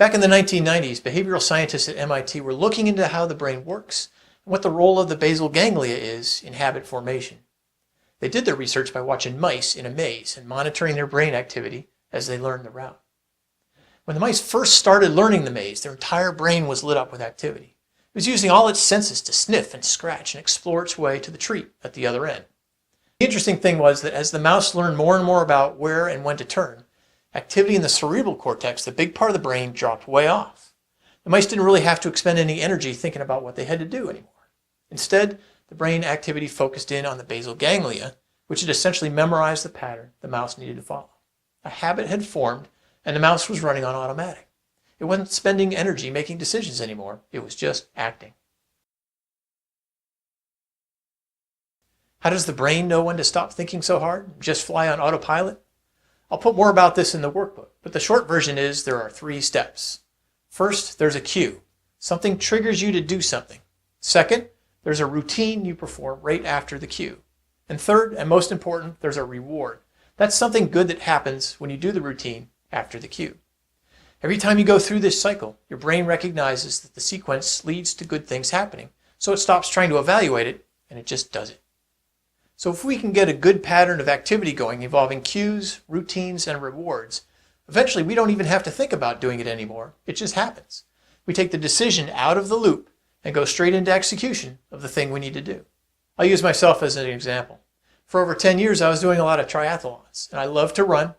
Back in the 1990s, behavioral scientists at MIT were looking into how the brain works and what the role of the basal ganglia is in habit formation. They did their research by watching mice in a maze and monitoring their brain activity as they learned the route. When the mice first started learning the maze, their entire brain was lit up with activity. It was using all its senses to sniff and scratch and explore its way to the treat at the other end. The interesting thing was that as the mouse learned more and more about where and when to turn, activity in the cerebral cortex, the big part of the brain, dropped way off. The mice didn't really have to expend any energy thinking about what they had to do anymore. Instead, the brain activity focused in on the basal ganglia, which had essentially memorized the pattern the mouse needed to follow. A habit had formed, and the mouse was running on automatic. It wasn't spending energy making decisions anymore. It was just acting. How does the brain know when to stop thinking so hard and just fly on autopilot? I'll put more about this in the workbook, but the short version is there are 3 steps. First, there's a cue. Something triggers you to do something. Second, there's a routine you perform right after the cue. And third, and most important, there's a reward. That's something good that happens when you do the routine after the cue. Every time you go through this cycle, your brain recognizes that the sequence leads to good things happening, so it stops trying to evaluate it, and it just does it. So if we can get a good pattern of activity going involving cues, routines, and rewards, eventually we don't even have to think about doing it anymore. It just happens. We take the decision out of the loop and go straight into execution of the thing we need to do. I'll use myself as an example. For over 10 years, I was doing a lot of triathlons, and I love to run.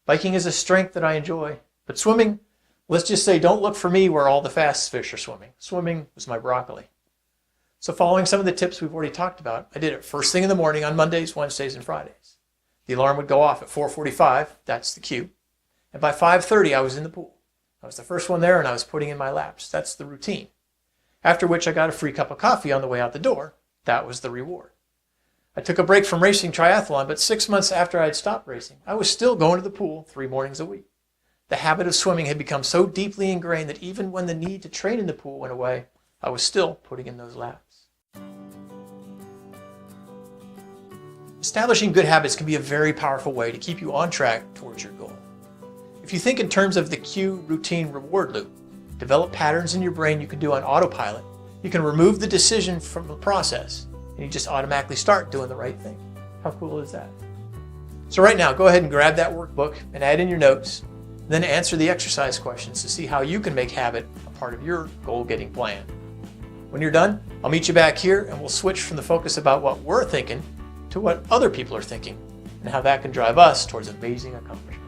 Biking is a strength that I enjoy, but swimming, let's just say, don't look for me where all the fast fish are swimming. Swimming was my broccoli. So following some of the tips we've already talked about, I did it first thing in the morning on Mondays, Wednesdays, and Fridays. The alarm would go off at 4:45, that's the cue. And by 5:30, I was in the pool. I was the first one there and I was putting in my laps. That's the routine. After which I got a free cup of coffee on the way out the door. That was the reward. I took a break from racing triathlon, but 6 months after I had stopped racing, I was still going to the pool 3 mornings a week. The habit of swimming had become so deeply ingrained that even when the need to train in the pool went away, I was still putting in those laps. Establishing good habits can be a very powerful way to keep you on track towards your goal. If you think in terms of the cue, routine, reward loop, develop patterns in your brain you can do on autopilot, you can remove the decision from the process and you just automatically start doing the right thing. How cool is that? So right now, go ahead and grab that workbook and add in your notes, then answer the exercise questions to see how you can make habit a part of your goal-getting plan. When you're done, I'll meet you back here and we'll switch from the focus about what we're thinking to what other people are thinking and how that can drive us towards amazing accomplishment.